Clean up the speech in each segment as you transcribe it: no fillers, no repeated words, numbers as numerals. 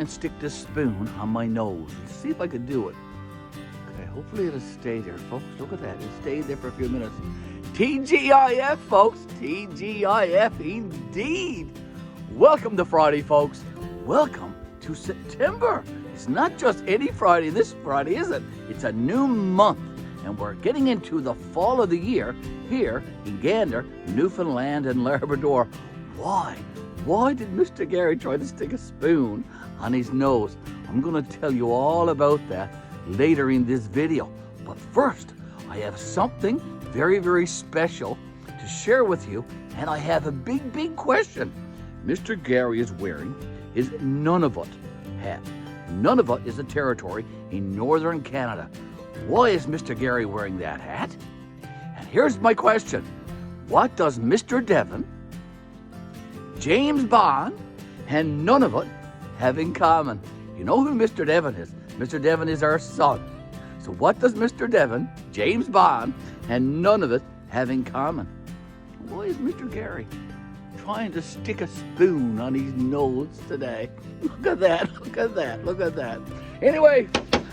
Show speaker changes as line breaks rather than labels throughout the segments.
and stick this spoon on my nose. Let's see if I can do it. Okay, hopefully it'll stay there, folks. Look at that. It stayed there for a few minutes. TGIF, folks. TGIF indeed. Welcome to Friday, folks. Welcome to September. It's not just any Friday this Friday, is it? It's a new month, and we're getting into the fall of the year here in Gander, Newfoundland and Labrador. Why? Why did Mr. Garry try to stick a spoon on his nose? I'm going to tell you all about that later in this video. But first, I have something very, very special to share with you, and I have a big question. Mr. Garry is wearing his Nunavut hat. Nunavut is a territory in northern Canada. Why is Mr. Garry wearing that hat? And here's my question. What does Mr. Devon, James Bond, and Nunavut have in common? You know who Mr. Devon is. Mr. Devon is our son. So what does Mr. Devon, James Bond, and Nunavut have in common? Why is Mr. Garry trying to stick a spoon on his nose today? Look at that, look at that, look at that. Anyway,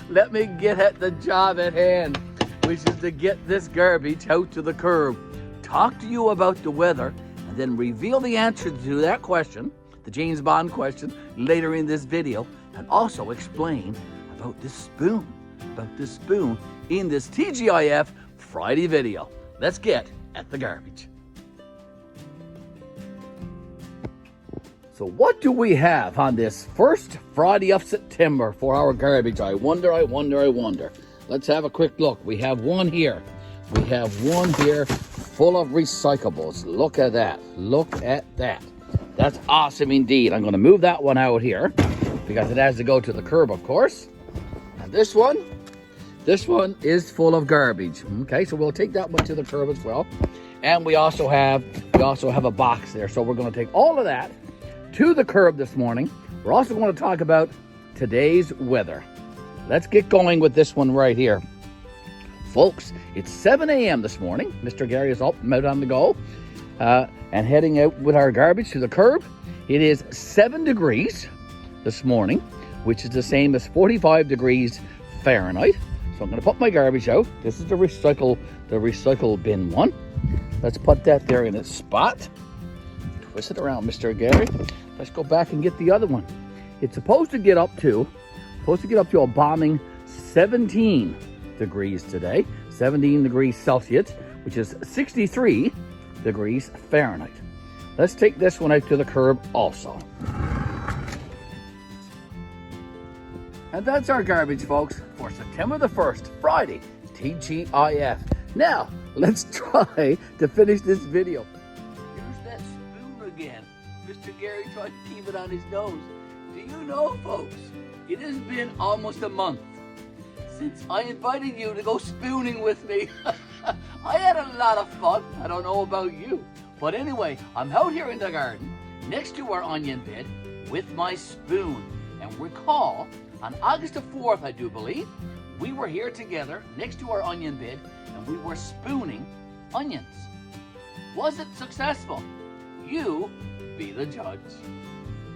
let me get at the job at hand, which is to get this garbage out to the curb, talk to you about the weather, and then reveal the answer to that question, the James Bond question, later in this video, and also explain about this spoon in this TGIF Friday video. Let's get at the garbage. So what do we have on this first Friday of September for our garbage? I wonder. Let's have a quick look. We have one here. We have one here full of recyclables. Look at that. Look at that. That's awesome indeed. I'm going to move that one out here because it has to go to the curb, of course. And this one is full of garbage. Okay, so we'll take that one to the curb as well. And we also have a box there. So we're going to take all of that to the curb this morning. We're also going to talk about today's weather. Let's get going with this one right here. Folks, it's 7 a.m. this morning. Mr. Garry is up and out on the go and heading out with our garbage to the curb. It is 7 degrees this morning, which is the same as 45 degrees Fahrenheit. So I'm going to put my garbage out. This is the recycle bin one. Let's put that there in its spot. Twist it around, Mr. Garry. Let's go back and get the other one. It's supposed to get up to a bombing 17 degrees today, 17 degrees Celsius, which is 63 degrees Fahrenheit. Let's take this one out to the curb also. And that's our garbage, folks, for September the 1st, Friday, TGIF. Now, let's try to finish this video. Here's that spoon again. Mr. Garry tried to keep it on his nose. Do you know, folks, it has been almost a month since I invited you to go spooning with me. I had a lot of fun. I don't know about you. But anyway, I'm out here in the garden next to our onion bed with my spoon. And recall, on August the 4th, I do believe, we were here together next to our onion bed and we were spooning onions. Was it successful? You be the judge.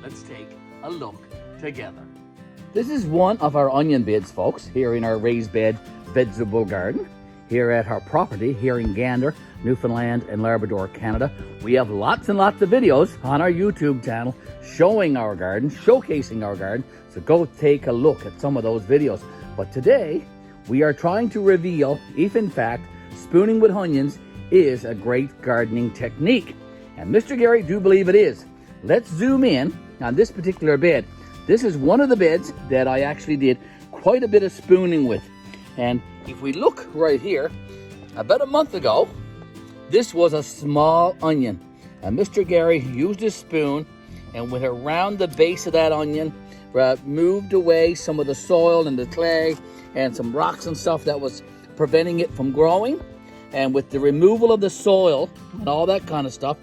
Let's take a look together. This is one of our onion beds, folks, here in our raised bed vegetable garden, here at our property here in Gander, Newfoundland and Labrador, Canada. We have lots and lots of videos on our YouTube channel showing our garden, showcasing our garden, so go take a look at some of those videos. But today, we are trying to reveal if in fact spooning with onions is a great gardening technique. And Mr. Garry do believe it is. Let's zoom in on this particular bed. This is one of the beds that I actually did quite a bit of spooning with. And if we look right here, about a month ago, this was a small onion. And Mr. Garry used his spoon and went around the base of that onion, moved away some of the soil and the clay and some rocks and stuff that was preventing it from growing. And with the removal of the soil and all that kind of stuff,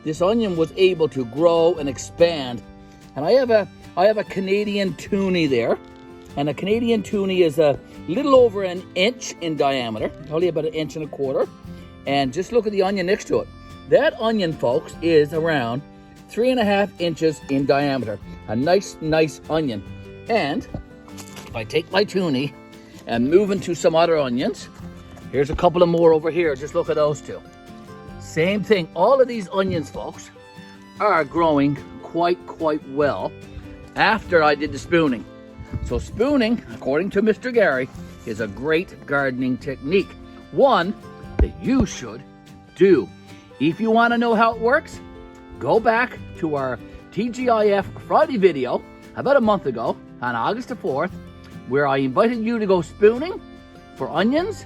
this onion was able to grow and expand. And I have a Canadian toonie there. And a Canadian toonie is a little over an inch in diameter, probably about 1.25 inches. And just look at the onion next to it. That onion, folks, is around 3.5 inches in diameter. A nice onion. And if I take my toonie and move into some other onions, here's a couple of more over here. Just look at those two. Same thing. All of these onions, folks, are growing quite well after I did the spooning. So spooning, according to Mr. Garry, is a great gardening technique. One that you should do. If you want to know how it works, go back to our TGIF Friday video about a month ago on August the 4th, where I invited you to go spooning for onions,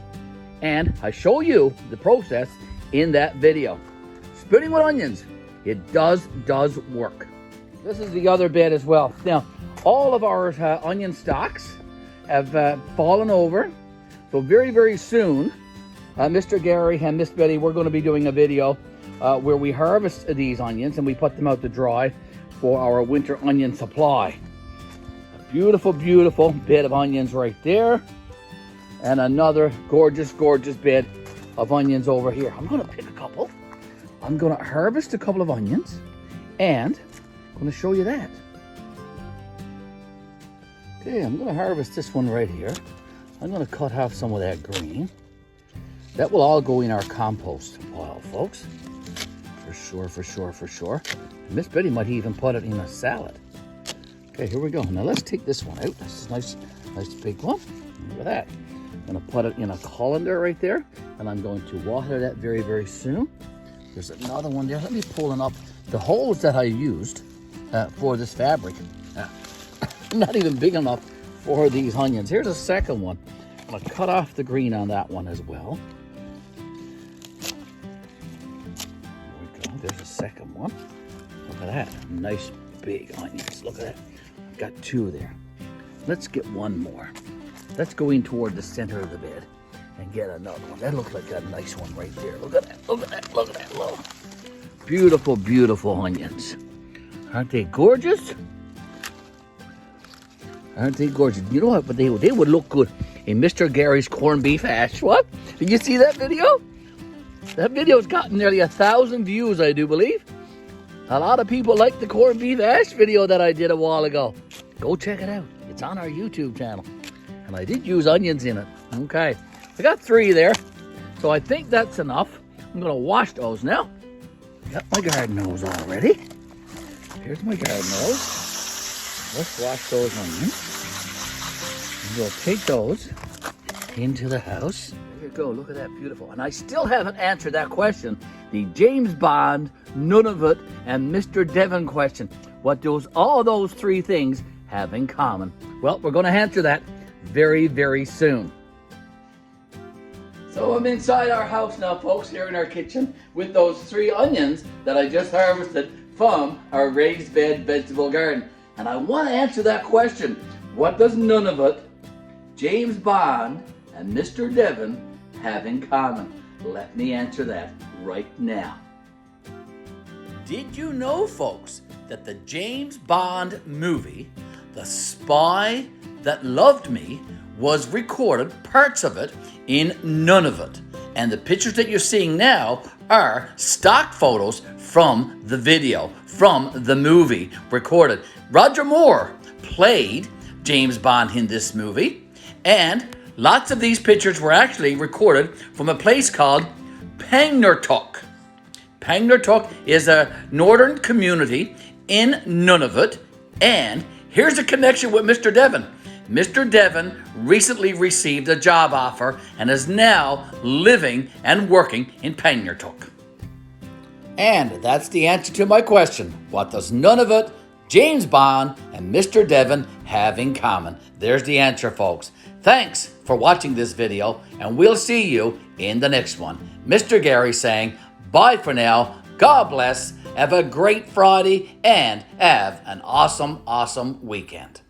and I show you the process in that video. Spooning with onions, it does work. This is the other bed as well. Now, all of our onion stalks have fallen over. So very soon, Mr. Garry and Miss Betty, we're going to be doing a video where we harvest these onions and we put them out to dry for our winter onion supply. A beautiful bed of onions right there. And another gorgeous bed of onions over here. I'm going to pick a couple. I'm going to harvest a couple of onions and I'm going to show you that. Okay, I'm going to harvest this one right here. I'm going to cut off some of that green. That will all go in our compost pile, folks. For sure. Miss Betty might even put it in a salad. Okay, here we go. Now let's take this one out. This is a nice big one. Look at that. I'm going to put it in a colander right there, and I'm going to water that very soon. There's another one there. Let me pull it up. The holes that I used for this fabric, not even big enough for these onions. Here's a second one. I'm going to cut off the green on that one as well. There's a second one. Look at that. Nice big onions. Look at that. I've got two there. Let's get one more. Let's go in toward the center of the bed and get another one. That looks like a nice one right there. Look at that. Look at that. Look at that. Look. Beautiful onions. Aren't they gorgeous? Aren't they gorgeous? You know what? But they would look good in Mr. Garry's corned beef hash. What? Did you see that video? That video's gotten nearly 1,000 views, I do believe. A lot of people like the corned beef hash video that I did a while ago. Go check it out. It's on our YouTube channel. And I did use onions in it. Okay. I got 3 there. So I think that's enough. I'm going to wash those now. Got my garden hose already. Here's my garden hose. Let's wash those onions. And we'll take those into the house. There you go, look at that, beautiful. And I still haven't answered that question, the James Bond, Nunavut, and Mr. Devon question. What does all those 3 things have in common? Well, we're going to answer that very soon. So I'm inside our house now, folks, here in our kitchen with those 3 onions that I just harvested from our raised bed vegetable garden. And I want to answer that question. What does Nunavut, James Bond, and Mr. Devon have in common? Let me answer that right now. Did you know, folks, that the James Bond movie, The Spy That Loved Me, was recorded, parts of it, in Nunavut? And the pictures that you're seeing now are stock photos from the video, from the movie recorded. Roger Moore played James Bond in this movie, and lots of these pictures were actually recorded from a place called Pangnirtung. Pangnirtung is a northern community in Nunavut, and here's a connection with Mr. Devon. Mr. Devon recently received a job offer and is now living and working in Pangnirtung. And that's the answer to my question. What does Nunavut, James Bond, and Mr. Devon have in common? There's the answer, folks. Thanks for watching this video, and we'll see you in the next one. Mr. Garry saying bye for now. God bless. Have a great Friday and have an awesome weekend.